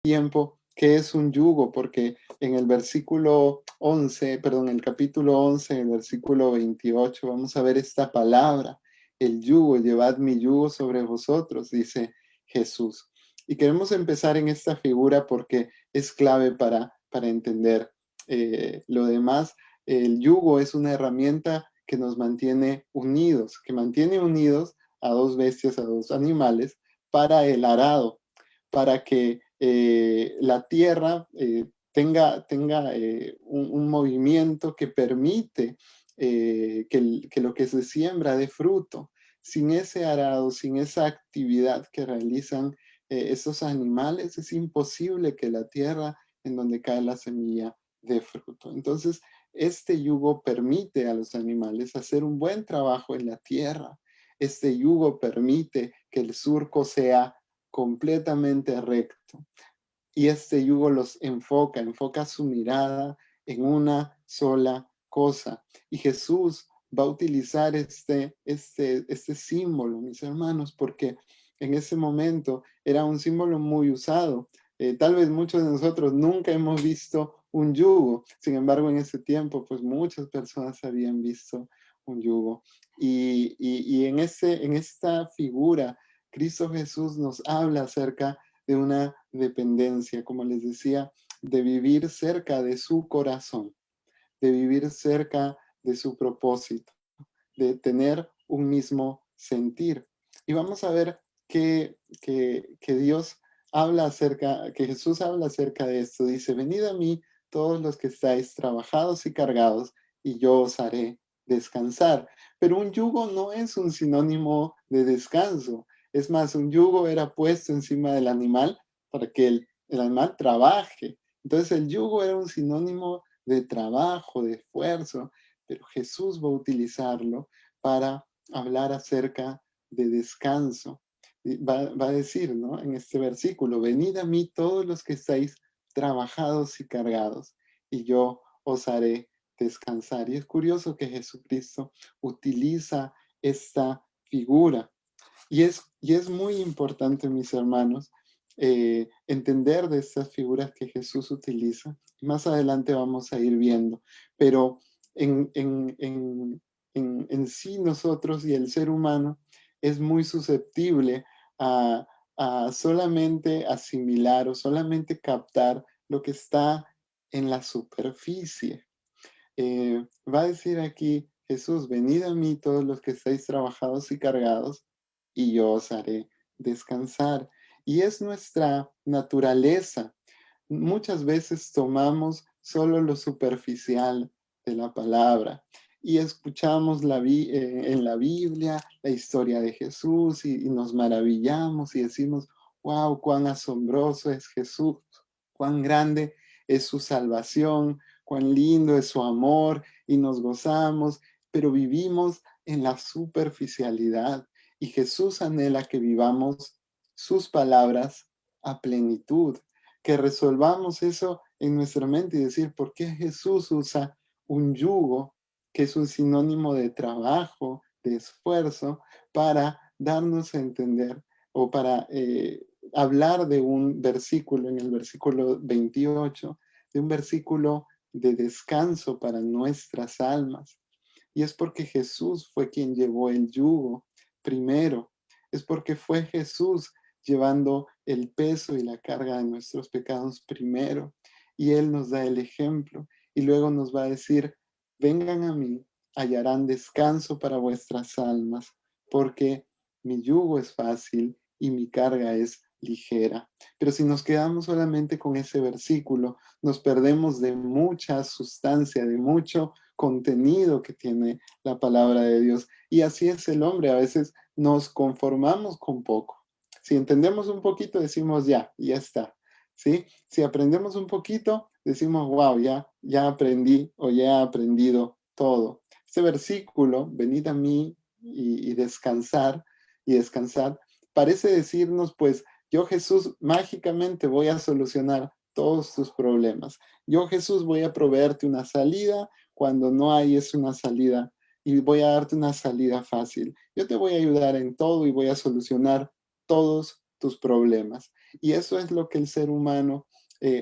tiempo qué es un yugo, porque en el versículo 11, perdón, el capítulo 11, en el versículo 28, vamos a ver esta palabra, el yugo, llevad mi yugo sobre vosotros, dice Jesús. Y queremos empezar en esta figura porque es clave para entender lo demás. El yugo es una herramienta que nos mantiene unidos, que mantiene unidos a dos bestias, a dos animales, para el arado, para que la tierra tenga un movimiento que permite que lo que se siembra dé fruto. Sin ese arado, sin esa actividad que realizan esos animales, es imposible que la tierra en donde cae la semilla dé fruto. Entonces, este yugo permite a los animales hacer un buen trabajo en la tierra. Este yugo permite que el surco sea completamente recto. Y este yugo los enfoca su mirada en una sola cosa. Y Jesús va a utilizar este símbolo, mis hermanos, porque en ese momento era un símbolo muy usado. Tal vez muchos de nosotros nunca hemos visto un yugo, sin embargo en ese tiempo pues muchas personas habían visto un yugo. Y en esta figura, Cristo Jesús nos habla acerca de una dependencia, como les decía, de vivir cerca de su corazón, de vivir cerca de su propósito, de tener un mismo sentir. Y vamos a ver que Dios habla acerca, que Jesús habla acerca de esto. Dice, venid a mí todos los que estáis trabajados y cargados, y yo os haré descansar. Pero un yugo no es un sinónimo de descanso. Es más, un yugo era puesto encima del animal para que el animal trabaje. Entonces el yugo era un sinónimo de trabajo, de esfuerzo, pero Jesús va a utilizarlo para hablar acerca de descanso. Va a decir, ¿no? En este versículo, venid a mí todos los que estáis trabajados y cargados, y yo os haré descansar. Y es curioso que Jesucristo utiliza esta figura. Y es muy importante, mis hermanos, entender de estas figuras que Jesús utiliza. Más adelante vamos a ir viendo, pero en, en, en, en sí nosotros y el ser humano es muy susceptible a, a solamente asimilar o solamente captar lo que está en la superficie. Va a decir aquí Jesús, venid a mí todos los que estáis trabajados y cargados, y yo os haré descansar. Y es nuestra naturaleza. Muchas veces tomamos solo lo superficial de la palabra y escuchamos en la Biblia la historia de Jesús y nos maravillamos y decimos, wow, cuán asombroso es Jesús, cuán grande es su salvación, cuán lindo es su amor y nos gozamos, pero vivimos en la superficialidad y Jesús anhela que vivamos sus palabras a plenitud, que resolvamos eso en nuestra mente y decir, ¿por qué Jesús usa un yugo que es un sinónimo de trabajo, de esfuerzo, para darnos a entender o para hablar de un versículo en el versículo 28, de un versículo de descanso para nuestras almas? Y es porque Jesús fue quien llevó el yugo primero. Es porque fue Jesús llevando el peso y la carga de nuestros pecados primero. Y Él nos da el ejemplo. Y luego nos va a decir, vengan a mí, hallarán descanso para vuestras almas, porque mi yugo es fácil y mi carga es ligera. Pero si nos quedamos solamente con ese versículo, nos perdemos de mucha sustancia, de mucho contenido que tiene la palabra de Dios. Y así es el hombre, a veces nos conformamos con poco. Si entendemos un poquito, decimos ya está. ¿Sí? Si aprendemos un poquito, decimos, wow, ya aprendí o ya he aprendido todo. Este versículo, venid a mí y descansar, parece decirnos, pues, yo Jesús mágicamente voy a solucionar todos tus problemas. Yo Jesús voy a proveerte una salida cuando no hay es una salida y voy a darte una salida fácil. Yo te voy a ayudar en todo y voy a solucionar todos tus problemas. Y eso es lo que el ser humano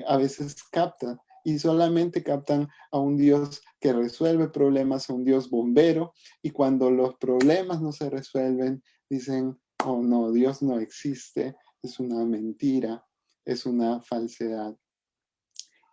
a veces capta. Y solamente captan a un Dios que resuelve problemas, a un Dios bombero. Y cuando los problemas no se resuelven, dicen, oh no, Dios no existe, es una mentira, es una falsedad.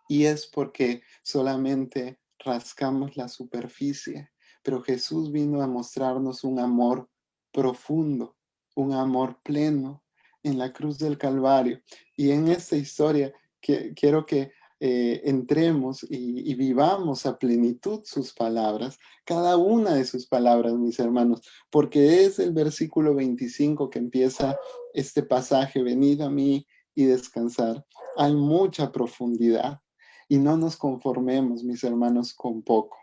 Y es porque solamente rascamos la superficie, pero Jesús vino a mostrarnos un amor profundo, un amor pleno en la cruz del Calvario. Y en esta historia quiero que entremos y vivamos a plenitud sus palabras, cada una de sus palabras, mis hermanos, porque es el versículo 25 que empieza este pasaje, venid a mí y descansar. Hay mucha profundidad y no nos conformemos, mis hermanos, con poco.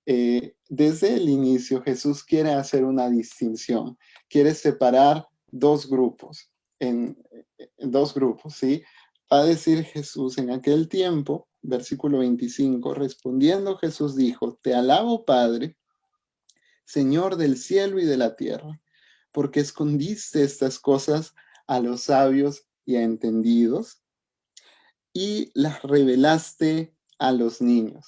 Desde el inicio Jesús quiere hacer una distinción, quiere separar dos grupos, en dos grupos, ¿sí? Va a decir Jesús en aquel tiempo, versículo 25, respondiendo Jesús dijo, te alabo Padre, Señor del cielo y de la tierra, porque escondiste estas cosas a los sabios y a entendidos y las revelaste a los niños.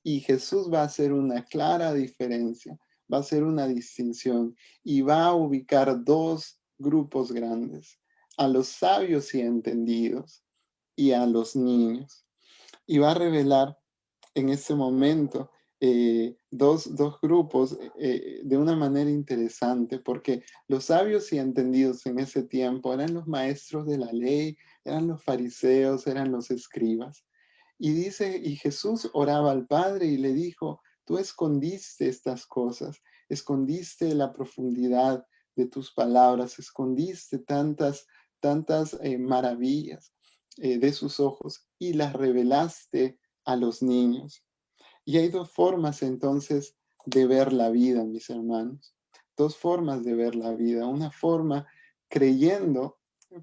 Y Jesús va a hacer una clara diferencia, va a hacer una distinción y va a ubicar dos grupos grandes, a los sabios y entendidos y a los niños. Y va a revelar en ese momento dos grupos de una manera interesante, porque los sabios y entendidos en ese tiempo eran los maestros de la ley, eran los fariseos, eran los escribas. Y dice, y Jesús oraba al Padre y le dijo, tú escondiste estas cosas, escondiste la profundidad de tus palabras, escondiste tantas maravillas de sus ojos y las revelaste a los niños. Y hay dos formas entonces de ver la vida, mis hermanos. Dos formas de ver la vida. Una forma creyendo,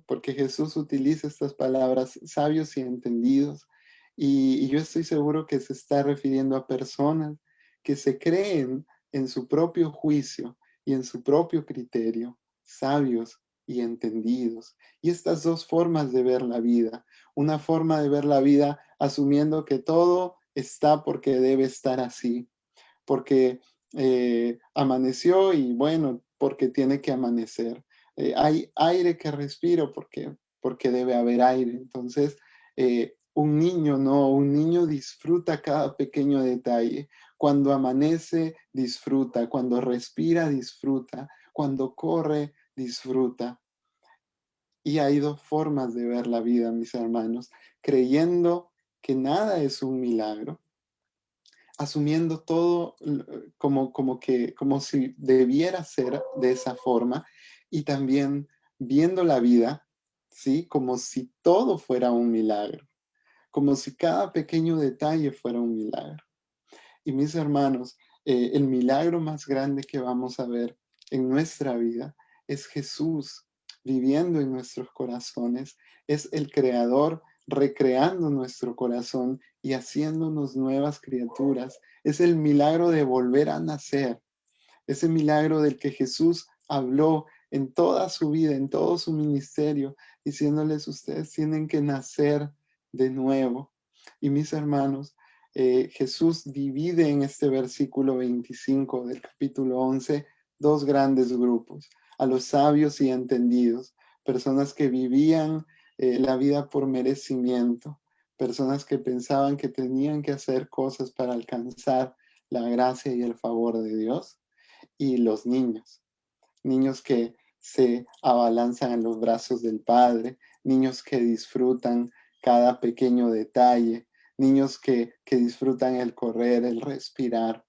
porque Jesús utiliza estas palabras sabios y entendidos. Y yo estoy seguro que se está refiriendo a personas que se creen en su propio juicio y en su propio criterio, sabios y entendidos. Y estas dos formas de ver la vida. Una forma de ver la vida asumiendo que todo está porque debe estar así, porque amaneció y bueno, porque tiene que amanecer. Hay aire que respiro porque debe haber aire. Entonces, un niño no, un niño disfruta cada pequeño detalle. Cuando amanece, disfruta. Cuando respira, disfruta. Cuando corre, disfruta. Y hay dos formas de ver la vida, mis hermanos, creyendo que nada es un milagro, asumiendo todo como si debiera ser de esa forma y también viendo la vida, ¿sí? Como si todo fuera un milagro, como si cada pequeño detalle fuera un milagro. Y mis hermanos, el milagro más grande que vamos a ver en nuestra vida es Jesús viviendo en nuestros corazones, es el Creador recreando nuestro corazón y haciéndonos nuevas criaturas. Es el milagro de volver a nacer, ese milagro del que Jesús habló en toda su vida, en todo su ministerio, diciéndoles, ustedes tienen que nacer de nuevo. Y mis hermanos, Jesús divide en este versículo 25 del capítulo 11 dos grandes grupos, a los sabios y entendidos, personas que vivían la vida por merecimiento, personas que pensaban que tenían que hacer cosas para alcanzar la gracia y el favor de Dios, y los niños, niños que se abalanzan en los brazos del Padre, niños que disfrutan cada pequeño detalle, niños que disfrutan el correr, el respirar.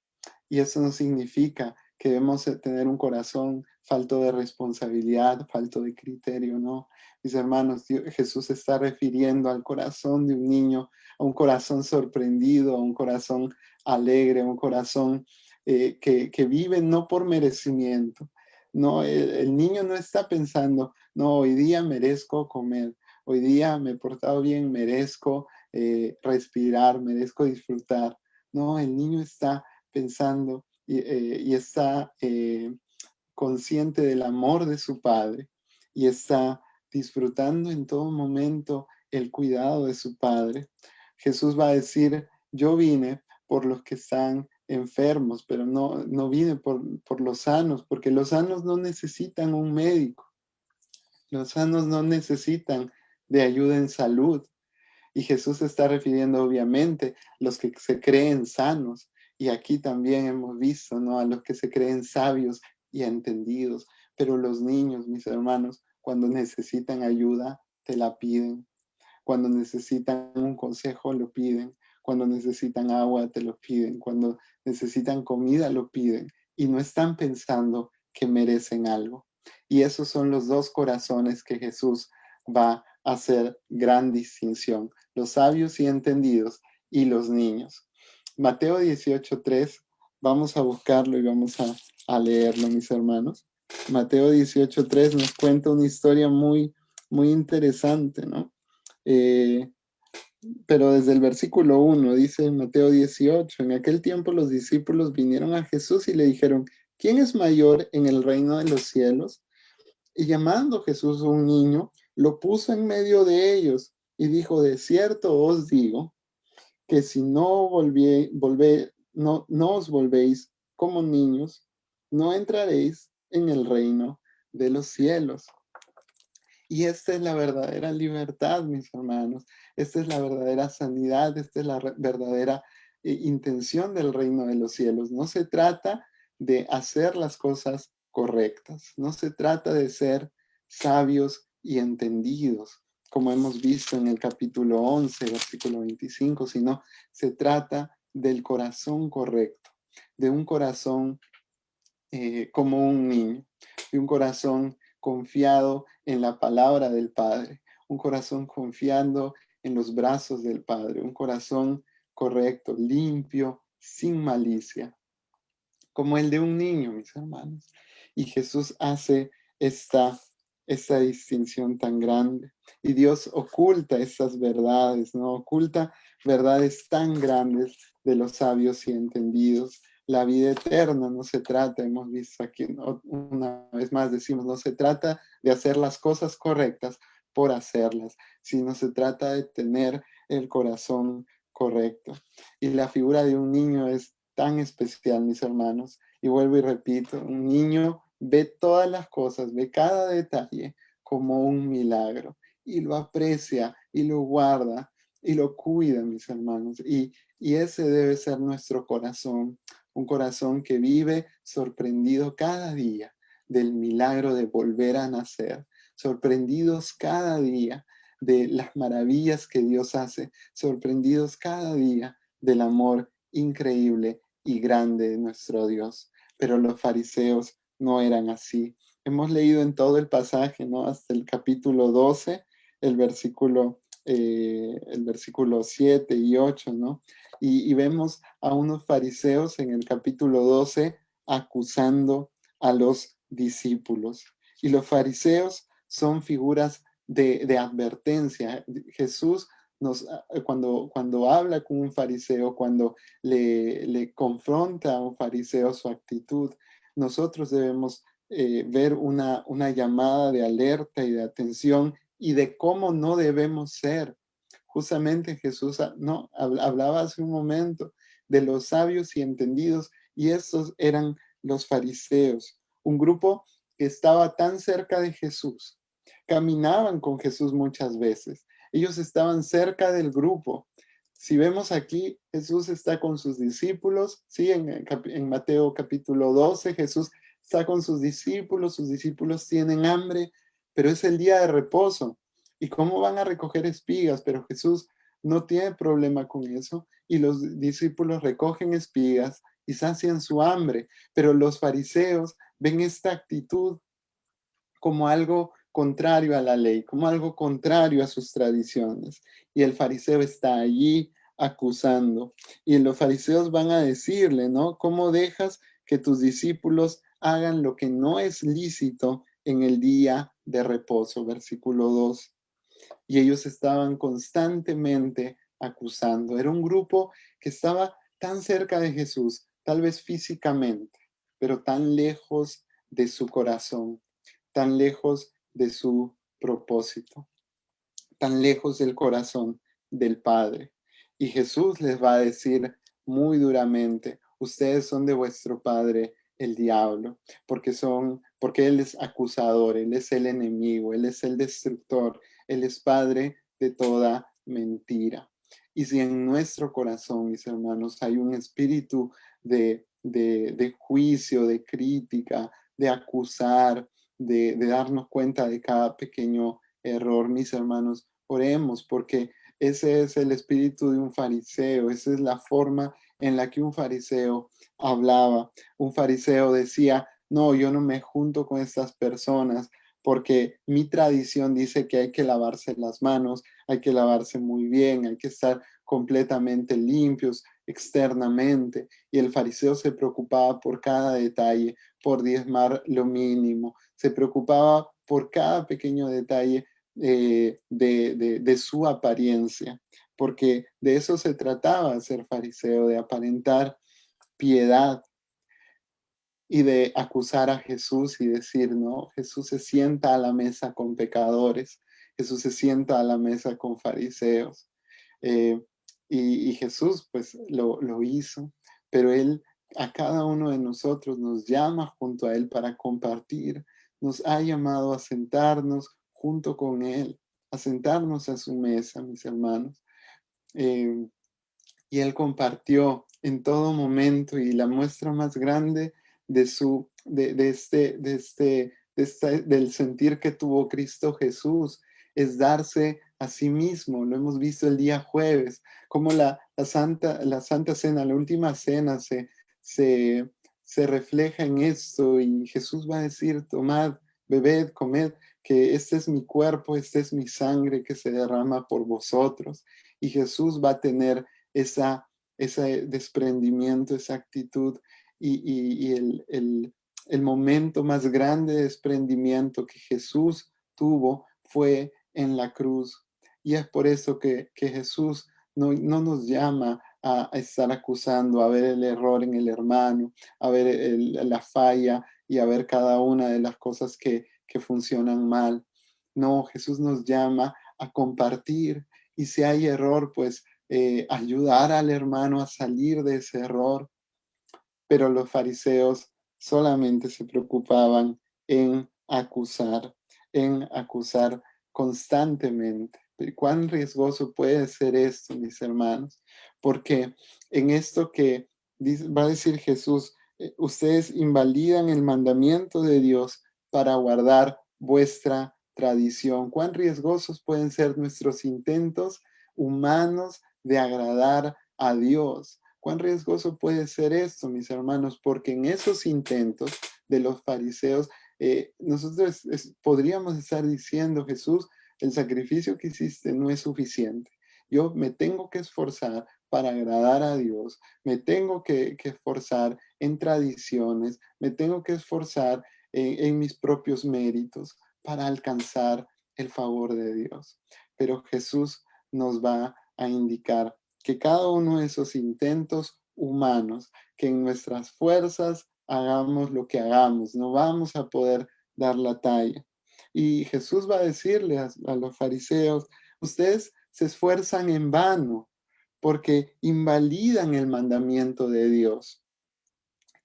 Y eso no significa que debemos tener un corazón falto de responsabilidad, falto de criterio, no. Mis hermanos, Jesús se está refiriendo al corazón de un niño, a un corazón sorprendido, a un corazón alegre, a un corazón que vive no por merecimiento. No, el niño no está pensando, no, hoy día merezco comer, hoy día me he portado bien, merezco respirar, merezco disfrutar. No, el niño está pensando y está consciente del amor de su padre y está disfrutando en todo momento el cuidado de su Padre. Jesús va a decir, yo vine por los que están enfermos, pero no vine por los sanos, porque los sanos no necesitan un médico, los sanos no necesitan de ayuda en salud. Y Jesús se está refiriendo obviamente a los que se creen sanos. Y aquí también hemos visto, ¿no? A los que se creen sabios y entendidos. Pero los niños, mis hermanos, cuando necesitan ayuda, te la piden. Cuando necesitan un consejo, lo piden. Cuando necesitan agua, te lo piden. Cuando necesitan comida, lo piden. Y no están pensando que merecen algo. Y esos son los dos corazones que Jesús va a hacer gran distinción. Los sabios y entendidos y los niños. Mateo 18:3, vamos a buscarlo y vamos a leerlo, mis hermanos. Mateo 18:3 nos cuenta una historia muy, muy interesante, ¿no? Eh, pero desde el versículo 1 dice Mateo 18, en aquel tiempo los discípulos vinieron a Jesús y le dijeron, ¿quién es mayor en el reino de los cielos? Y llamando Jesús a un niño, lo puso en medio de ellos y dijo, de cierto os digo, que si no os volvéis como niños, no entraréis en el reino de los cielos. Y esta es la verdadera libertad, mis hermanos. Esta es la verdadera sanidad, esta es la verdadera intención del reino de los cielos. No se trata de hacer las cosas correctas, no se trata de ser sabios y entendidos, como hemos visto en el capítulo 11, versículo 25, sino se trata del corazón correcto, de un corazón como un niño, de un corazón confiado en la palabra del Padre, un corazón confiando en los brazos del Padre, un corazón correcto, limpio, sin malicia, como el de un niño, mis hermanos. Y Jesús hace esta distinción tan grande. Y Dios oculta estas verdades, ¿no? Oculta verdades tan grandes de los sabios y entendidos. La vida eterna no se trata, hemos visto aquí una vez más, decimos, no se trata de hacer las cosas correctas por hacerlas, sino se trata de tener el corazón correcto. Y la figura de un niño es tan especial, mis hermanos. Y vuelvo y repito, un niño ve todas las cosas, ve cada detalle como un milagro y lo aprecia y lo guarda y lo cuida, mis hermanos. Y ese debe ser nuestro corazón, un corazón que vive sorprendido cada día del milagro de volver a nacer, sorprendidos cada día de las maravillas que Dios hace, sorprendidos cada día del amor increíble y grande de nuestro Dios. Pero los fariseos no eran así. Hemos leído en todo el pasaje, ¿no? Hasta el capítulo 12, el versículo 7 y 8, ¿no? Y vemos a unos fariseos en el capítulo 12 acusando a los discípulos. Y los fariseos son figuras de advertencia. Jesús cuando habla con un fariseo, cuando le confronta a un fariseo su actitud, nosotros debemos ver una llamada de alerta y de atención y de cómo no debemos ser. Justamente Jesús no, hablaba hace un momento de los sabios y entendidos, y estos eran los fariseos, un grupo que estaba tan cerca de Jesús, caminaban con Jesús muchas veces, ellos estaban cerca del grupo. Si vemos aquí, Jesús está con sus discípulos, ¿sí? En Mateo capítulo 12, Jesús está con sus discípulos tienen hambre, pero es el día de reposo. ¿Y cómo van a recoger espigas? Pero Jesús no tiene problema con eso y los discípulos recogen espigas y sacian su hambre, pero los fariseos ven esta actitud como algo contrario a la ley, como algo contrario a sus tradiciones. Y el fariseo está allí acusando. Y los fariseos van a decirle, ¿no? ¿Cómo dejas que tus discípulos hagan lo que no es lícito en el día de reposo? Versículo 2. Y ellos estaban constantemente acusando. Era un grupo que estaba tan cerca de Jesús, tal vez físicamente, pero tan lejos de su corazón, tan lejos de su propósito, tan lejos del corazón del Padre. Y Jesús les va a decir muy duramente, ustedes son de vuestro padre el diablo, porque él es acusador, él es el enemigo, él es el destructor, él es padre de toda mentira. Y si en nuestro corazón, mis hermanos, hay un espíritu de juicio, de crítica, de acusar, de darnos cuenta de cada pequeño error, mis hermanos, oremos, porque ese es el espíritu de un fariseo, esa es la forma en la que un fariseo hablaba. Un fariseo decía, no, yo no me junto con estas personas porque mi tradición dice que hay que lavarse las manos, hay que lavarse muy bien, hay que estar completamente limpios externamente. Y el fariseo se preocupaba por cada detalle, por diezmar lo mínimo, se preocupaba por cada pequeño detalle de su apariencia, porque de eso se trataba ser fariseo, de aparentar piedad y de acusar a Jesús y decir, no, Jesús se sienta a la mesa con pecadores, Jesús se sienta a la mesa con fariseos. Eh, y Jesús pues lo hizo, pero Él a cada uno de nosotros nos llama junto a Él para compartir, nos ha llamado a sentarnos junto con Él, a sentarnos a su mesa, mis hermanos. Eh, y Él compartió en todo momento y la muestra más grande del sentir que tuvo Cristo Jesús es darse a sí mismo. Lo hemos visto el día jueves, como la Santa Cena, la última cena se, se refleja en esto y Jesús va a decir, tomad, bebed, comed, que este es mi cuerpo, esta es mi sangre que se derrama por vosotros. Y Jesús va a tener ese desprendimiento, esa actitud y el momento más grande de desprendimiento que Jesús tuvo fue en la cruz. Y es por eso que Jesús no nos llama a estar acusando, a ver el error en el hermano, a ver la falla y a ver cada una de las cosas que funcionan mal. No, Jesús nos llama a compartir y si hay error, pues ayudar al hermano a salir de ese error, pero los fariseos solamente se preocupaban en acusar constantemente. ¿Y cuán riesgoso puede ser esto, mis hermanos? Porque en esto que va a decir Jesús, ustedes invalidan el mandamiento de Dios para guardar vuestra tradición. ¿Cuán riesgosos pueden ser nuestros intentos humanos de agradar a Dios? ¿Cuán riesgoso puede ser esto, mis hermanos? Porque en esos intentos de los fariseos, nosotros podríamos estar diciendo, Jesús, el sacrificio que hiciste no es suficiente. Yo me tengo que esforzar para agradar a Dios, me tengo que esforzar en tradiciones, me tengo que esforzar en mis propios méritos para alcanzar el favor de Dios. Pero Jesús nos va a indicar que cada uno de esos intentos humanos, que en nuestras fuerzas hagamos lo que hagamos, no vamos a poder dar la talla. Y Jesús va a decirle a los fariseos, ustedes se esfuerzan en vano porque invalidan el mandamiento de Dios,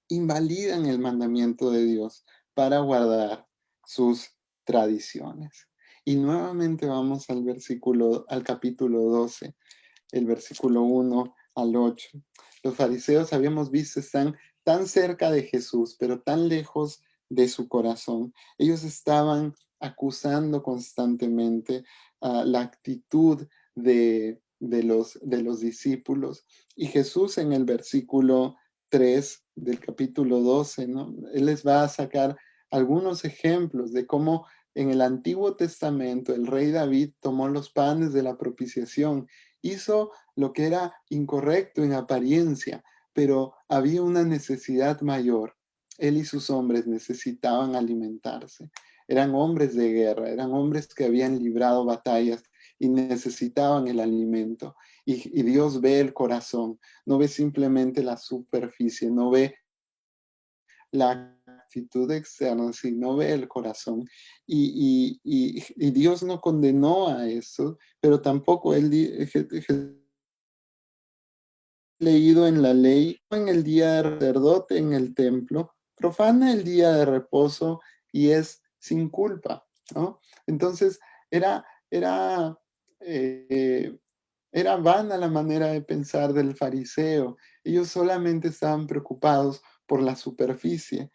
invalidan el mandamiento de Dios para guardar sus tradiciones. Y nuevamente vamos al capítulo 12, el versículo 1 al 8. Los fariseos, habíamos visto, están tan cerca de Jesús, pero tan lejos de su corazón. Ellos estaban acusando constantemente la actitud de los discípulos. Y Jesús en el versículo 3 del capítulo 12, ¿no? Él les va a sacar algunos ejemplos de cómo en el Antiguo Testamento el rey David tomó los panes de la propiciación, hizo lo que era incorrecto en apariencia, pero había una necesidad mayor. Él y sus hombres necesitaban alimentarse. Eran hombres de guerra, eran hombres que habían librado batallas y necesitaban el alimento. Y Dios ve el corazón, no ve simplemente la superficie, no ve la actitud externa, sino ve el corazón. Y Dios no condenó a eso, pero tampoco leído en la ley, en el día de sacerdote en el templo, profana el día de reposo y es sin culpa, ¿no? Entonces, era, era, eh, era vana la manera de pensar del fariseo. Ellos solamente estaban preocupados por la superficie.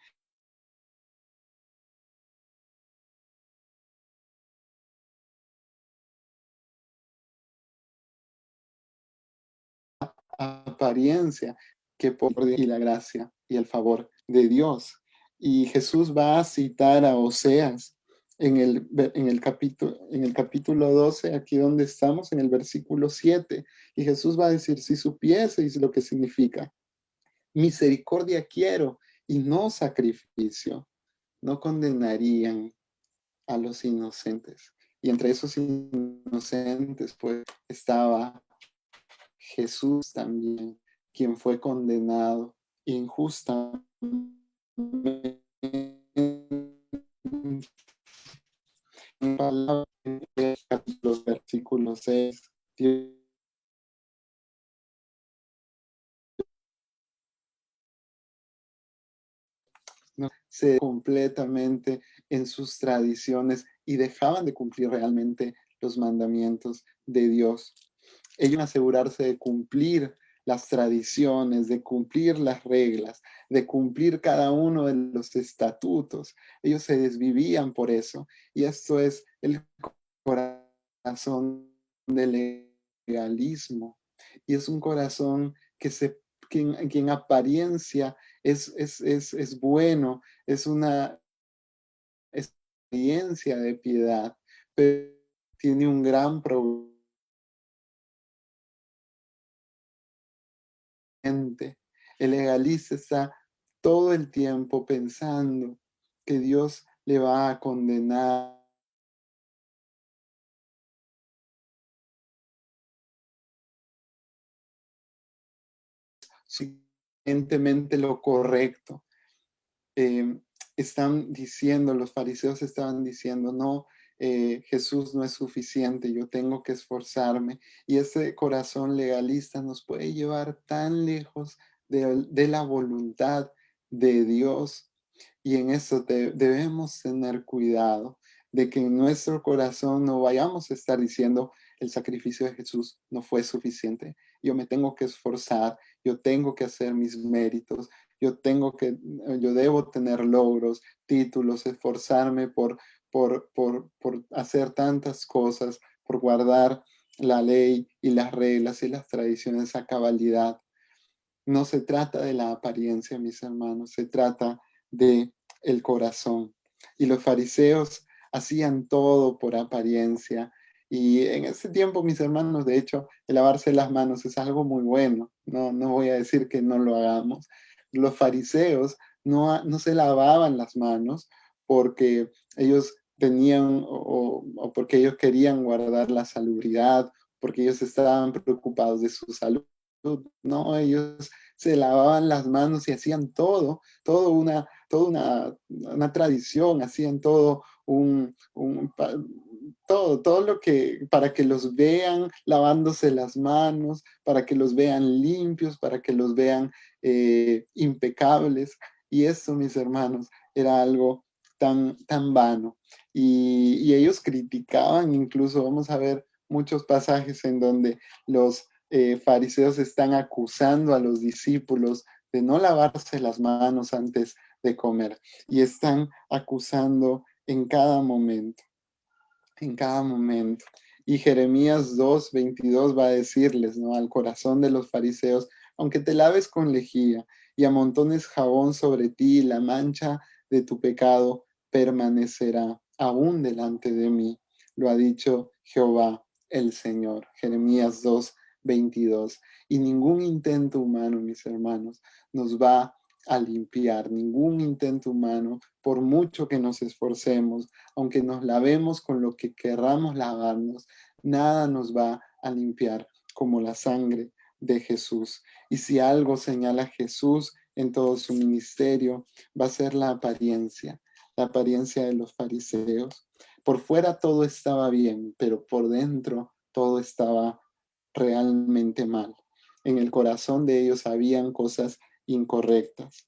Apariencia que por y la gracia y el favor de Dios. Y Jesús va a citar a Oseas en el capítulo 12, aquí donde estamos, en el versículo 7. Y Jesús va a decir, si supieseis lo que significa, misericordia quiero y no sacrificio, no condenarían a los inocentes. Y entre esos inocentes, pues, estaba Jesús también, quien fue condenado injustamente en palabras de los versículos 6. Dios no se completamente en sus tradiciones y dejaban de cumplir realmente los mandamientos de Dios. Ellos asegurarse de cumplir las tradiciones, de cumplir las reglas, de cumplir cada uno de los estatutos. Ellos se desvivían por eso. Y esto es el corazón del legalismo. Y es un corazón que en apariencia es bueno, es una experiencia de piedad, pero tiene un gran problema. El legalista está todo el tiempo pensando que Dios le va a condenar suficientemente lo correcto. Eh, Están diciendo, los fariseos estaban diciendo, no, Jesús no es suficiente, yo tengo que esforzarme. Y ese corazón legalista nos puede llevar tan lejos de la voluntad de Dios. Y en eso debemos tener cuidado de que en nuestro corazón no vayamos a estar diciendo el sacrificio de Jesús no fue suficiente. Yo me tengo que esforzar, yo tengo que hacer mis méritos, yo debo tener logros, títulos, esforzarme por hacer tantas cosas, por guardar la ley y las reglas y las tradiciones a cabalidad. No se trata de la apariencia, mis hermanos, se trata de el corazón. Y los fariseos hacían todo por apariencia. Y en ese tiempo, mis hermanos, de hecho, el lavarse las manos es algo muy bueno. No voy a decir que no lo hagamos. Los fariseos no se lavaban las manos porque ellos tenían o porque ellos querían guardar la salubridad, porque ellos estaban preocupados de su salud. No, ellos se lavaban las manos y hacían una tradición, hacían todo lo que, para que los vean lavándose las manos, para que los vean limpios, para que los vean impecables. Y eso, mis hermanos, era algo tan vano. Y ellos criticaban, incluso vamos a ver muchos pasajes en donde los fariseos están acusando a los discípulos de no lavarse las manos antes de comer y están acusando en cada momento. Y Jeremías 2:22 va a decirles, ¿no? Al corazón de los fariseos, aunque te laves con lejía y amontones jabón sobre ti, la mancha de tu pecado permanecerá aún delante de mí. Lo ha dicho Jehová el Señor. Jeremías 2:22. Y ningún intento humano, mis hermanos, nos va a limpiar, ningún intento humano, por mucho que nos esforcemos, aunque nos lavemos con lo que querramos lavarnos, nada nos va a limpiar como la sangre de Jesús. Y si algo señala Jesús en todo su ministerio va a ser la apariencia de los fariseos. Por fuera todo estaba bien, pero por dentro todo estaba realmente mal. En el corazón de ellos habían cosas incorrectas.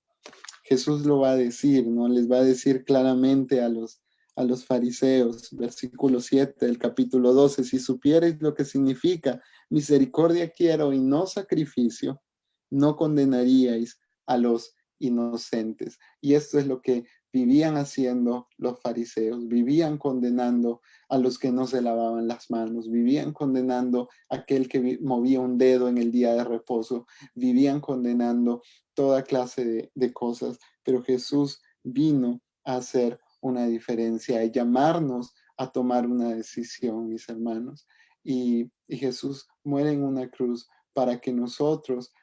Jesús lo va a decir, ¿no? Les va a decir claramente a los fariseos, versículo 7 del capítulo 12, si supierais lo que significa misericordia quiero y no sacrificio, no condenaríais a los inocentes. Y esto es lo que vivían haciendo los fariseos, vivían condenando a los que no se lavaban las manos, vivían condenando a aquel que movía un dedo en el día de reposo, vivían condenando toda clase de cosas, pero Jesús vino a hacer una diferencia, a llamarnos a tomar una decisión, mis hermanos. Y Jesús muere en una cruz para que nosotros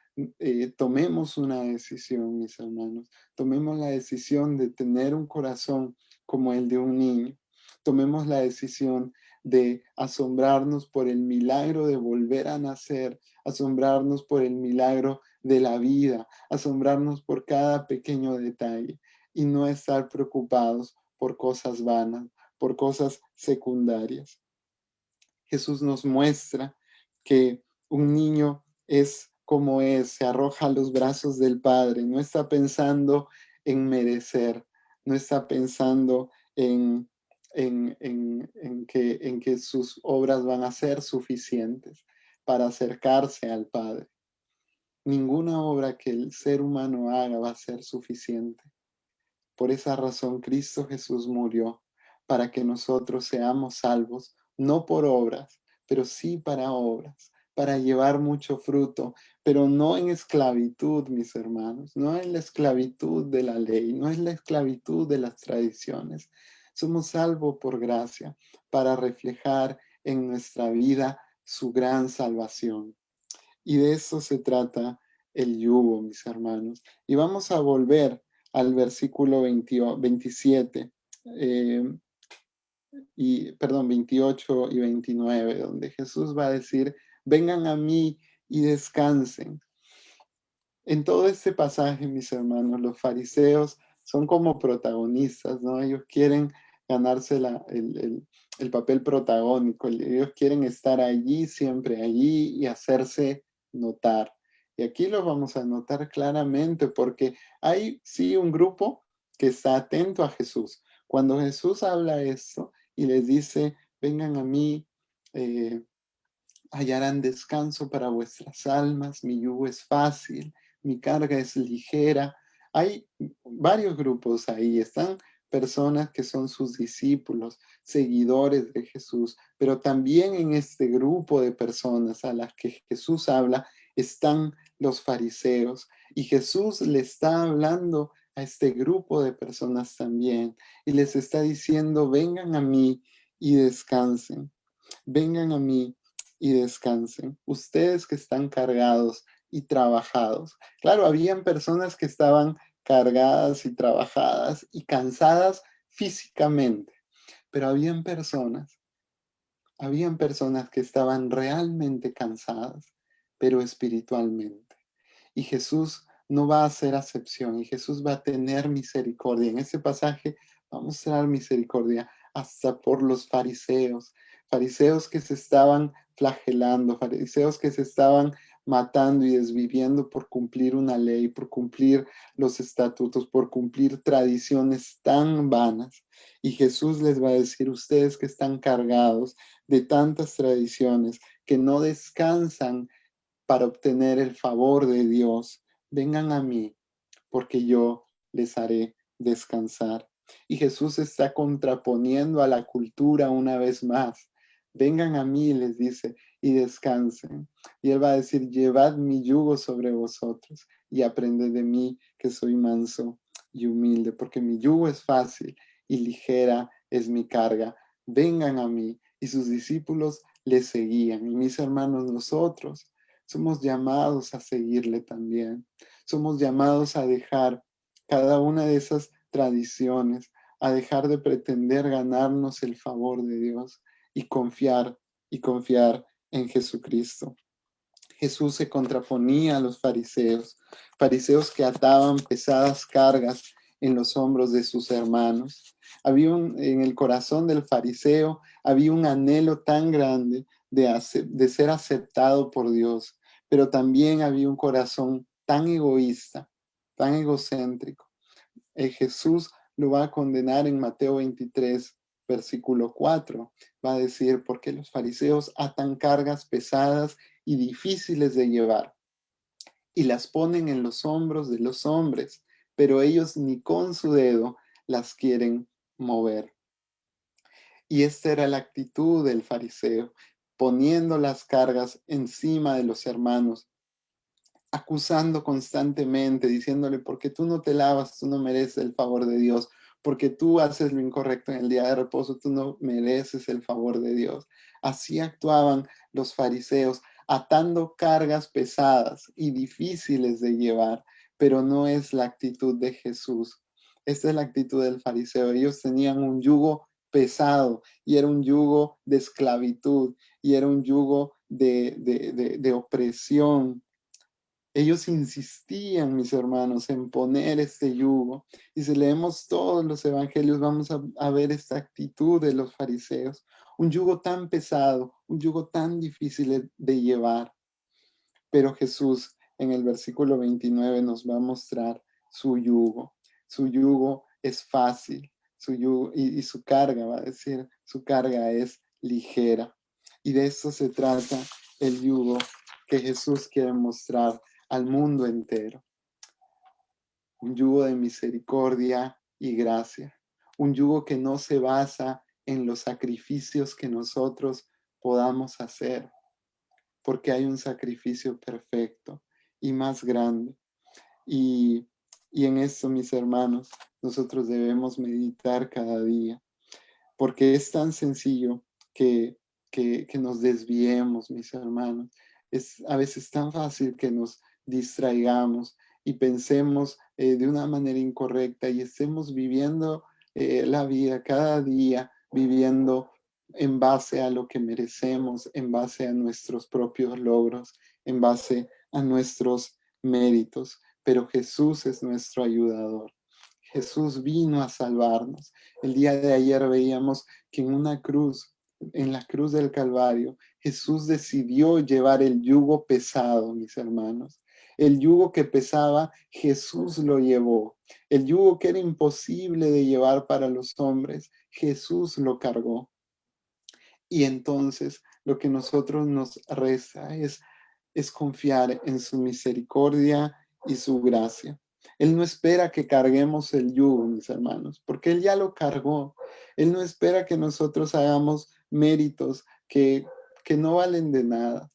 tomemos una decisión, mis hermanos. Tomemos la decisión de tener un corazón como el de un niño. Tomemos la decisión de asombrarnos por el milagro de volver a nacer, asombrarnos por el milagro de la vida, asombrarnos por cada pequeño detalle y no estar preocupados por cosas vanas, por cosas secundarias. Jesús nos muestra que un niño es como es, se arroja a los brazos del Padre, no está pensando en merecer, no está pensando en que sus obras van a ser suficientes para acercarse al Padre. Ninguna obra que el ser humano haga va a ser suficiente. Por esa razón Cristo Jesús murió, para que nosotros seamos salvos, no por obras, pero sí para obras, para llevar mucho fruto, pero no en esclavitud, mis hermanos, no en la esclavitud de la ley, no es la esclavitud de las tradiciones. Somos salvos por gracia, para reflejar en nuestra vida su gran salvación. Y de eso se trata el yugo, mis hermanos. Y vamos a volver al versículo 27, eh, 28 y 29, donde Jesús va a decir, vengan a mí y descansen. En todo este pasaje, mis hermanos, los fariseos son como protagonistas, ¿no? Ellos quieren ganarse el papel protagónico, ellos quieren estar allí, siempre allí y hacerse notar. Y aquí lo vamos a notar claramente porque hay sí un grupo que está atento a Jesús. Cuando Jesús habla esto y les dice, vengan a mí, eh, hallarán descanso para vuestras almas, mi yugo es fácil, mi carga es ligera. Hay varios grupos ahí, están personas que son sus discípulos, seguidores de Jesús, pero también en este grupo de personas a las que Jesús habla están los fariseos y Jesús le está hablando a este grupo de personas también y les está diciendo, vengan a mí y descansen, vengan a mí y descansen. Ustedes que están cargados y trabajados. Claro, habían personas que estaban cargadas y trabajadas y cansadas físicamente, pero habían personas que estaban realmente cansadas, pero espiritualmente. Y Jesús no va a hacer acepción y Jesús va a tener misericordia. En este pasaje va a mostrar misericordia hasta por los fariseos, fariseos que se estaban flagelando, fariseos que se estaban matando y desviviendo por cumplir una ley, por cumplir los estatutos, por cumplir tradiciones tan vanas. Y Jesús les va a decir, ustedes que están cargados de tantas tradiciones, que no descansan para obtener el favor de Dios, vengan a mí, porque yo les haré descansar. Y Jesús está contraponiendo a la cultura una vez más. Vengan a mí, les dice, y descansen. Y Él va a decir, llevad mi yugo sobre vosotros y aprended de mí que soy manso y humilde, porque mi yugo es fácil y ligera es mi carga. Vengan a mí. Y sus discípulos le seguían. Y mis hermanos, nosotros somos llamados a seguirle también. Somos llamados a dejar cada una de esas tradiciones, a dejar de pretender ganarnos el favor de Dios y confiar en Jesucristo. Jesús se contraponía a los fariseos que ataban pesadas cargas en los hombros de sus hermanos. En el corazón del fariseo había un anhelo tan grande de ser aceptado por Dios, pero también había un corazón tan egoísta, tan egocéntrico. Jesús lo va a condenar en Mateo 23, versículo 4. Va a decir, porque los fariseos atan cargas pesadas y difíciles de llevar y las ponen en los hombros de los hombres, pero ellos ni con su dedo las quieren mover. Y esta era la actitud del fariseo, poniendo las cargas encima de los hermanos, acusando constantemente, diciéndole, porque tú no te lavas, tú no mereces el favor de Dios, porque tú haces lo incorrecto en el día de reposo, tú no mereces el favor de Dios. Así actuaban los fariseos, atando cargas pesadas y difíciles de llevar, pero no es la actitud de Jesús. Esta es la actitud del fariseo. Ellos tenían un yugo pesado y era un yugo de esclavitud y era un yugo de opresión. Ellos insistían, mis hermanos, en poner este yugo. Y si leemos todos los evangelios, vamos a ver esta actitud de los fariseos. Un yugo tan pesado, un yugo tan difícil de llevar. Pero Jesús en el versículo 29 nos va a mostrar su yugo. Su yugo es fácil, su yugo, y su carga, va a decir, su carga es ligera. Y de eso se trata el yugo que Jesús quiere mostrar al mundo entero. Un yugo de misericordia y gracia. Un yugo que no se basa en los sacrificios que nosotros podamos hacer, porque hay un sacrificio perfecto y más grande. Y, y en esto, mis hermanos, nosotros debemos meditar cada día, porque es tan sencillo que nos desviemos, mis hermanos. Es a veces tan fácil que nos distraigamos y pensemos de una manera incorrecta y estemos viviendo la vida cada día, viviendo en base a lo que merecemos, en base a nuestros propios logros, en base a nuestros méritos. Pero Jesús es nuestro ayudador. Jesús vino a salvarnos. El día de ayer veíamos que en una cruz, en la cruz del Calvario, Jesús decidió llevar el yugo pesado, mis hermanos. El yugo que pesaba, Jesús lo llevó. El yugo que era imposible de llevar para los hombres, Jesús lo cargó. Y entonces lo que nosotros nos resta es confiar en su misericordia y su gracia. Él no espera que carguemos el yugo, mis hermanos, porque Él ya lo cargó. Él no espera que nosotros hagamos méritos que no valen de nada,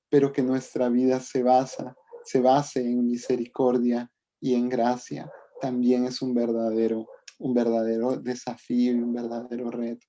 pero que nuestra vida se base en misericordia y en gracia. También es un verdadero desafío y un verdadero reto.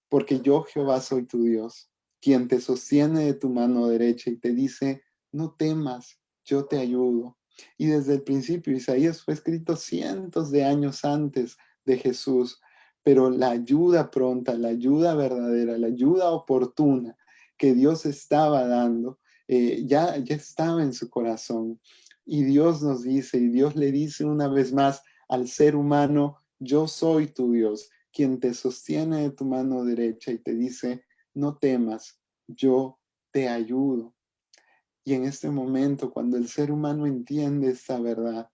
Porque yo, Jehová, soy tu Dios, quien te sostiene de tu mano derecha y te dice, no temas, yo te ayudo. Y desde el principio, Isaías fue escrito cientos de años antes de Jesús, pero la ayuda pronta, la ayuda verdadera, la ayuda oportuna que Dios estaba dando, ya estaba en su corazón. Y Dios nos dice, y Dios le dice una vez más al ser humano, yo soy tu Dios, quien te sostiene de tu mano derecha y te dice, no temas, yo te ayudo. Y en este momento, cuando el ser humano entiende esta verdad,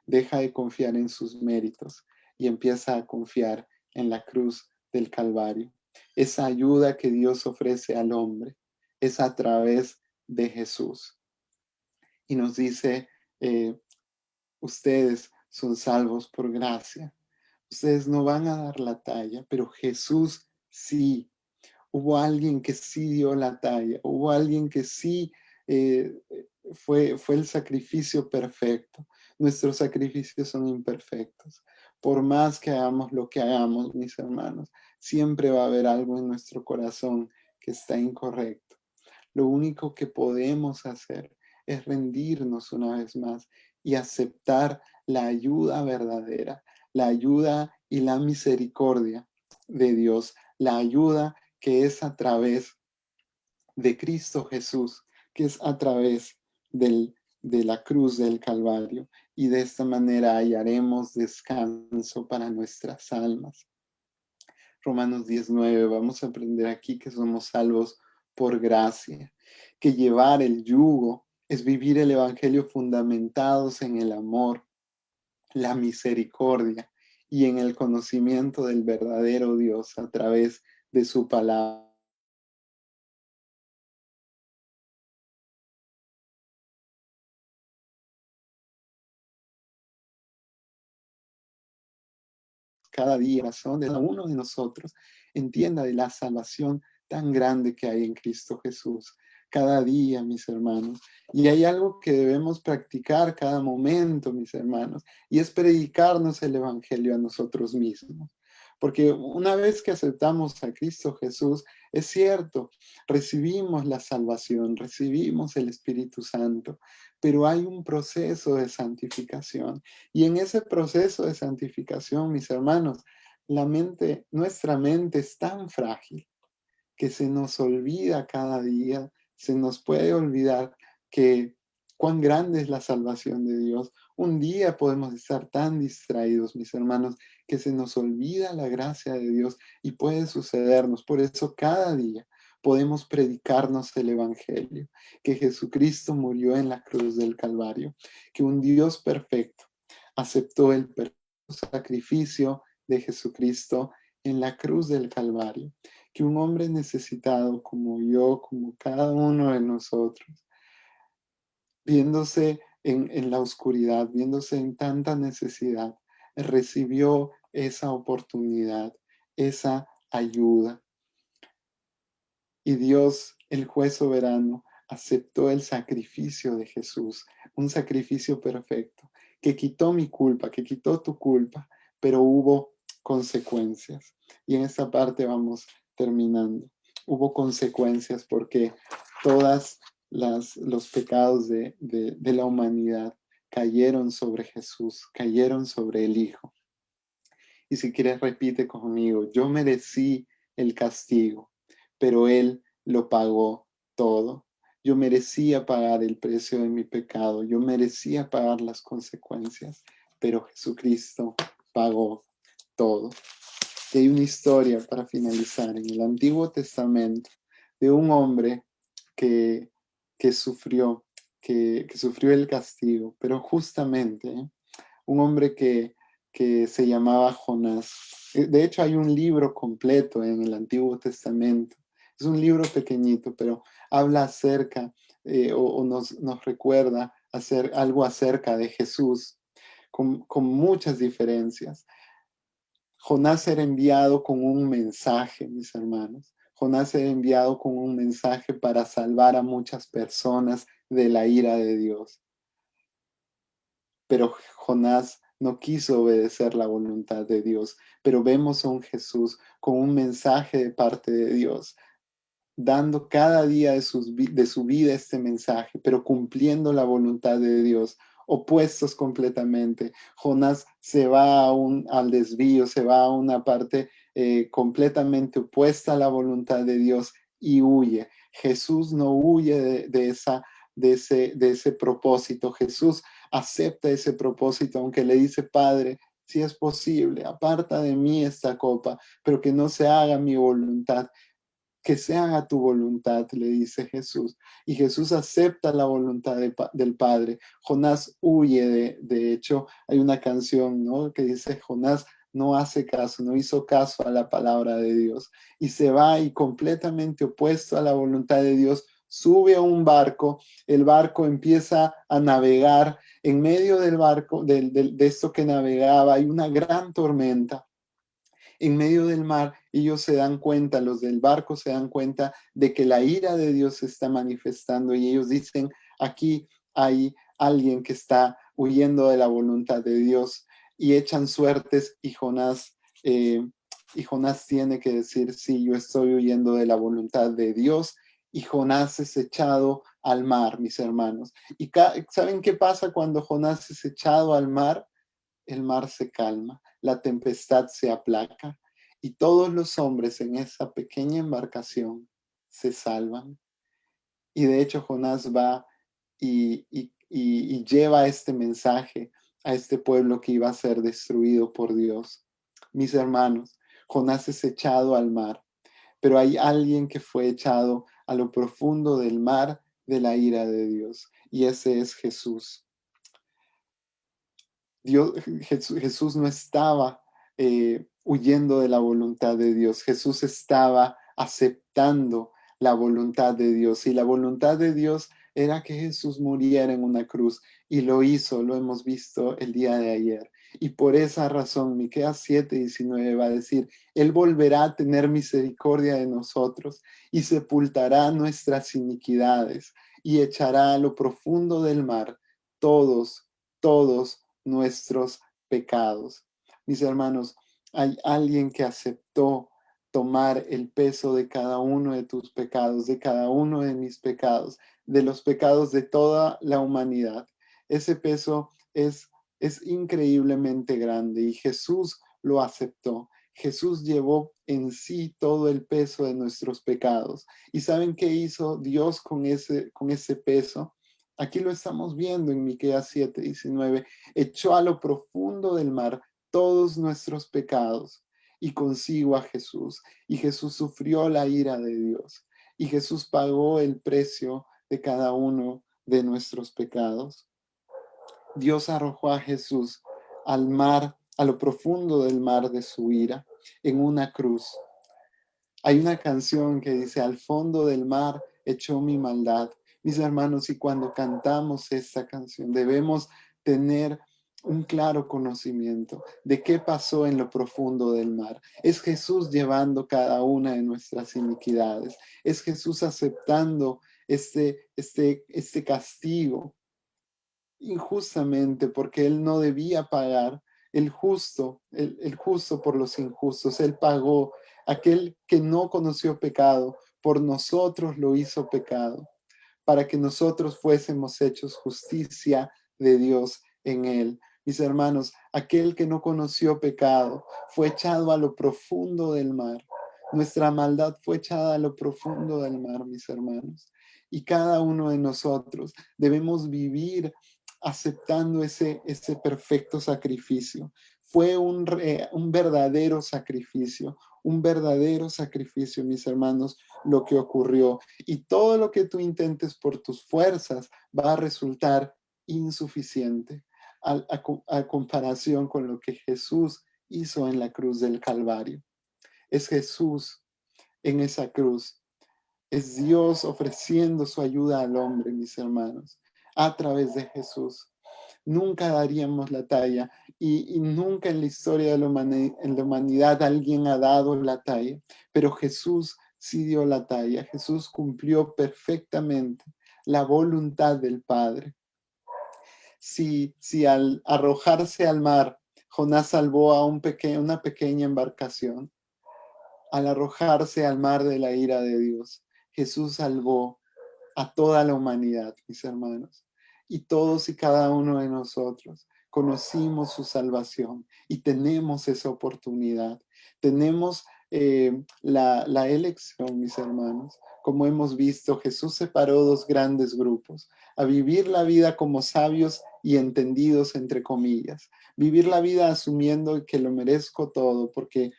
deja de confiar en sus méritos y empieza a confiar en la cruz del Calvario. Esa ayuda que Dios ofrece al hombre es a través de Jesús. Y nos dice, ustedes son salvos por gracia. Ustedes no van a dar la talla, pero Jesús sí. Hubo alguien que sí dio la talla, hubo alguien que sí fue el sacrificio perfecto. Nuestros sacrificios son imperfectos. Por más que hagamos lo que hagamos, mis hermanos, siempre va a haber algo en nuestro corazón que está incorrecto. Lo único que podemos hacer es rendirnos una vez más y aceptar la ayuda verdadera, la ayuda y la misericordia de Dios, la ayuda que es a través de Cristo Jesús, que es a través de la cruz del Calvario. Y de esta manera hallaremos descanso para nuestras almas. Romanos 19, vamos a aprender aquí que somos salvos por gracia, que llevar el yugo es vivir el Evangelio fundamentados en el amor, la misericordia y en el conocimiento del verdadero Dios a través de su palabra. Cada día, razón de cada uno de nosotros entienda de la salvación tan grande que hay en Cristo Jesús. Cada día, mis hermanos. Y hay algo que debemos practicar cada momento, mis hermanos, y es predicarnos el Evangelio a nosotros mismos. Porque una vez que aceptamos a Cristo Jesús, es cierto, recibimos la salvación, recibimos el Espíritu Santo, pero hay un proceso de santificación. Y en ese proceso de santificación, mis hermanos, nuestra mente es tan frágil que se nos olvida cada día, se nos puede olvidar que cuán grande es la salvación de Dios. Un día podemos estar tan distraídos, mis hermanos, que se nos olvida la gracia de Dios y puede sucedernos. Por eso cada día podemos predicarnos el Evangelio, que Jesucristo murió en la cruz del Calvario, que un Dios perfecto aceptó el perfecto sacrificio de Jesucristo en la cruz del Calvario, que un hombre necesitado como yo, como cada uno de nosotros, viéndose en la oscuridad, viéndose en tanta necesidad, recibió esa oportunidad, esa ayuda. Y Dios, el juez soberano, aceptó el sacrificio de Jesús, un sacrificio perfecto, que quitó mi culpa, que quitó tu culpa, pero hubo consecuencias. Y en esta parte vamos terminando. Hubo consecuencias porque todas los pecados de la humanidad cayeron sobre Jesús, cayeron sobre el Hijo. Y si quieres, repite conmigo, yo merecí el castigo, pero Él lo pagó todo. Yo merecía pagar el precio de mi pecado, yo merecía pagar las consecuencias, pero Jesucristo pagó todo. Y hay una historia para finalizar en el Antiguo Testamento de un hombre que, que sufrió, que sufrió el castigo, pero justamente un hombre que se llamaba Jonás. De hecho, hay un libro completo en el Antiguo Testamento. Es un libro pequeñito, pero habla acerca o nos recuerda hacer algo acerca de Jesús, con muchas diferencias. Jonás era enviado con un mensaje, mis hermanos. Jonás era enviado con un mensaje para salvar a muchas personas de la ira de Dios. Pero Jonás no quiso obedecer la voluntad de Dios. Pero vemos a un Jesús con un mensaje de parte de Dios, dando cada día de su vida este mensaje, pero cumpliendo la voluntad de Dios, opuestos completamente. Jonás se va al desvío, se va a una parte completamente opuesta a la voluntad de Dios y huye. Jesús no huye de ese propósito. Jesús acepta ese propósito, aunque le dice, Padre, si es posible, aparta de mí esta copa, pero que no se haga mi voluntad, que se haga tu voluntad, le dice Jesús. Y Jesús acepta la voluntad del Padre. Jonás huye, de hecho, hay una canción, ¿no?, que dice, Jonás no hace caso, no hizo caso a la palabra de Dios. Y se va y completamente opuesto a la voluntad de Dios, sube a un barco, el barco empieza a navegar, en medio del barco, de esto que navegaba, hay una gran tormenta en medio del mar. Ellos se dan cuenta, los del barco se dan cuenta de que la ira de Dios se está manifestando y ellos dicen, aquí hay alguien que está huyendo de la voluntad de Dios, y echan suertes y Jonás tiene que decir, sí, yo estoy huyendo de la voluntad de Dios, y Jonás es echado al mar, mis hermanos. ¿Y saben qué pasa cuando Jonás es echado al mar? El mar se calma, la tempestad se aplaca y todos los hombres en esa pequeña embarcación se salvan. Y de hecho Jonás va y lleva este mensaje a este pueblo que iba a ser destruido por Dios. Mis hermanos, Jonás es echado al mar, pero hay alguien que fue echado a lo profundo del mar de la ira de Dios, y ese es Jesús. Jesús no estaba huyendo de la voluntad de Dios, Jesús estaba aceptando la voluntad de Dios, y la voluntad de Dios era que Jesús muriera en una cruz, y lo hizo, lo hemos visto el día de ayer. Y por esa razón, Miqueas 7:19 va a decir, Él volverá a tener misericordia de nosotros y sepultará nuestras iniquidades y echará a lo profundo del mar todos nuestros pecados. Mis hermanos, hay alguien que aceptó tomar el peso de cada uno de tus pecados, de cada uno de mis pecados, de los pecados de toda la humanidad. Ese peso es increíblemente grande y Jesús lo aceptó. Jesús llevó en sí todo el peso de nuestros pecados. ¿Y saben qué hizo Dios con ese peso? Aquí lo estamos viendo en Miqueas 7:19. Echó a lo profundo del mar todos nuestros pecados y consigo a Jesús. Y Jesús sufrió la ira de Dios. Y Jesús pagó el precio de cada uno de nuestros pecados. Dios arrojó a Jesús al mar, a lo profundo del mar de su ira, en una cruz. Hay una canción que dice, al fondo del mar echó mi maldad. Mis hermanos, y cuando cantamos esta canción, debemos tener un claro conocimiento de qué pasó en lo profundo del mar. Es Jesús llevando cada una de nuestras iniquidades. Es Jesús aceptando este castigo injustamente porque Él no debía pagar. El justo por los injustos. Él pagó. Aquel que no conoció pecado, por nosotros lo hizo pecado, para que nosotros fuésemos hechos justicia de Dios en Él. Mis hermanos, aquel que no conoció pecado fue echado a lo profundo del mar. Nuestra maldad fue echada a lo profundo del mar, mis hermanos. Y cada uno de nosotros debemos vivir aceptando ese perfecto sacrificio. Fue un verdadero sacrificio, mis hermanos, lo que ocurrió. Y todo lo que tú intentes por tus fuerzas va a resultar insuficiente a comparación con lo que Jesús hizo en la cruz del Calvario. Es Jesús en esa cruz. Es Dios ofreciendo su ayuda al hombre, mis hermanos, a través de Jesús. Nunca daríamos la talla y nunca en la historia de la humanidad alguien ha dado la talla, pero Jesús sí dio la talla. Jesús cumplió perfectamente la voluntad del Padre. Si al arrojarse al mar, Jonás salvó a una pequeña embarcación, al arrojarse al mar de la ira de Dios, Jesús salvó a toda la humanidad, mis hermanos. Y todos y cada uno de nosotros conocimos su salvación y tenemos esa oportunidad. Tenemos la elección, mis hermanos. Como hemos visto, Jesús separó dos grandes grupos, a vivir la vida como sabios y entendidos, entre comillas. Vivir la vida asumiendo que lo merezco todo porque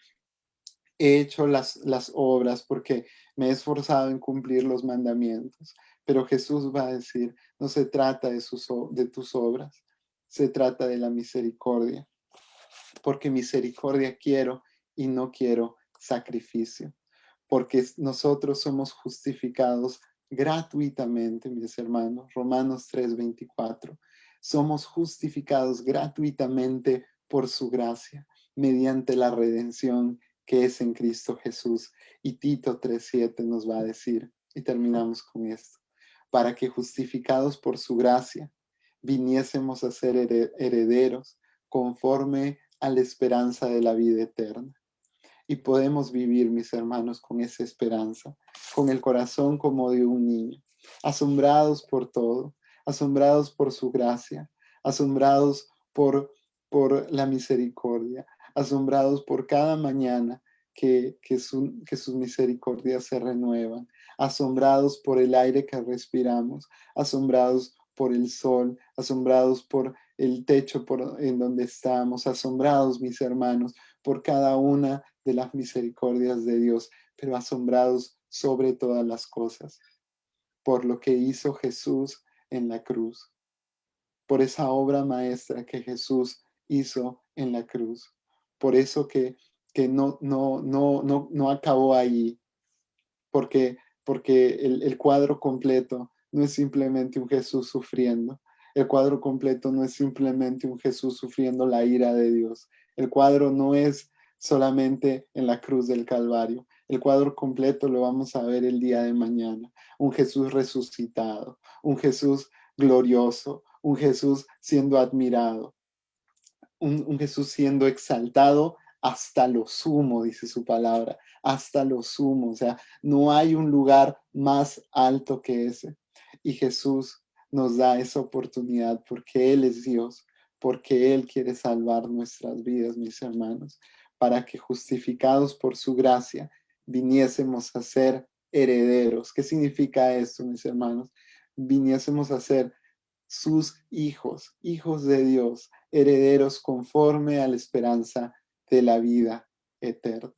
he hecho las obras, porque me he esforzado en cumplir los mandamientos. Pero Jesús va a decir, no se trata de tus obras, se trata de la misericordia, porque misericordia quiero y no quiero sacrificio, porque nosotros somos justificados gratuitamente, mis hermanos. Romanos 3:24. Somos justificados gratuitamente por su gracia, mediante la redención que es en Cristo Jesús. Y Tito 3:7 nos va a decir, y terminamos con esto, para que justificados por su gracia, viniésemos a ser herederos conforme a la esperanza de la vida eterna. Y podemos vivir, mis hermanos, con esa esperanza, con el corazón como de un niño, asombrados por todo, asombrados por su gracia, asombrados por la misericordia, asombrados por cada mañana que sus misericordias se renuevan, asombrados por el aire que respiramos, asombrados por el sol, asombrados por el techo en donde estamos, asombrados, mis hermanos, por cada una de las misericordias de Dios, pero asombrados sobre todas las cosas, por lo que hizo Jesús en la cruz, por esa obra maestra que Jesús hizo en la cruz. Por eso que no acabó ahí, porque el cuadro completo no es simplemente un Jesús sufriendo. El cuadro completo no es simplemente un Jesús sufriendo la ira de Dios. El cuadro no es solamente en la cruz del Calvario. El cuadro completo lo vamos a ver el día de mañana. Un Jesús resucitado, un Jesús glorioso, un Jesús siendo admirado, un Jesús siendo exaltado hasta lo sumo, dice su palabra, hasta lo sumo. O sea, no hay un lugar más alto que ese. Y Jesús nos da esa oportunidad porque Él es Dios, porque Él quiere salvar nuestras vidas, mis hermanos, para que justificados por su gracia viniésemos a ser herederos. ¿Qué significa esto, mis hermanos? Viniésemos a ser sus hijos, hijos de Dios, herederos conforme a la esperanza de la vida eterna.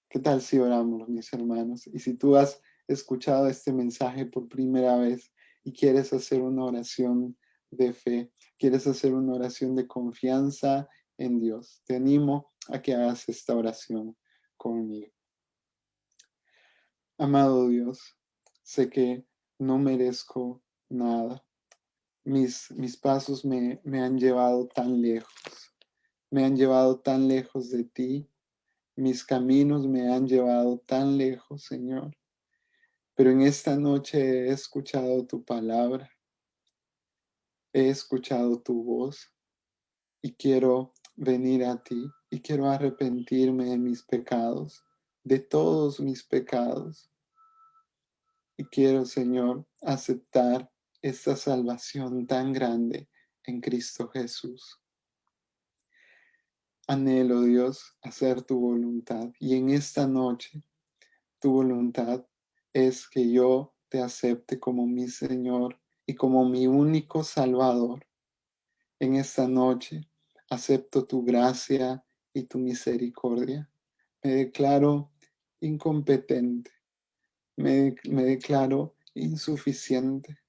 ¿Qué tal si oramos, mis hermanos? Y si tú has escuchado este mensaje por primera vez y quieres hacer una oración de fe, quieres hacer una oración de confianza en Dios, te animo a que hagas esta oración conmigo. Amado Dios, sé que no merezco nada. Mis pasos me han llevado tan lejos, me han llevado tan lejos de ti, mis caminos me han llevado tan lejos, Señor. Pero en esta noche he escuchado tu palabra, he escuchado tu voz y quiero venir a ti y quiero arrepentirme de mis pecados, de todos mis pecados. Y quiero, Señor, aceptar esta salvación tan grande en Cristo Jesús. Anhelo, Dios, hacer tu voluntad. Y en esta noche, tu voluntad es que yo te acepte como mi Señor y como mi único Salvador. En esta noche, acepto tu gracia y tu misericordia. Me declaro incompetente. Me declaro insuficiente.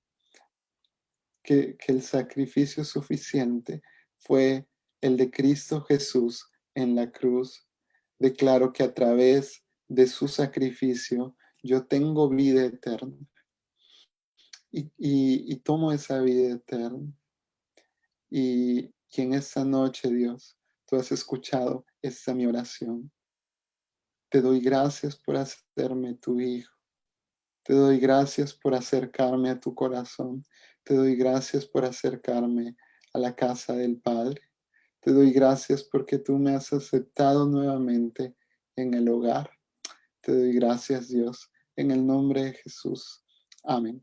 Que el sacrificio suficiente fue el de Cristo Jesús en la cruz. Declaro que a través de su sacrificio yo tengo vida eterna y tomo esa vida eterna. Y en esta noche, Dios, tú has escuchado esta mi oración. Te doy gracias por hacerme tu hijo. Te doy gracias por acercarme a tu corazón. Te doy gracias por acercarme a la casa del Padre. Te doy gracias porque tú me has aceptado nuevamente en el hogar. Te doy gracias, Dios, en el nombre de Jesús. Amén.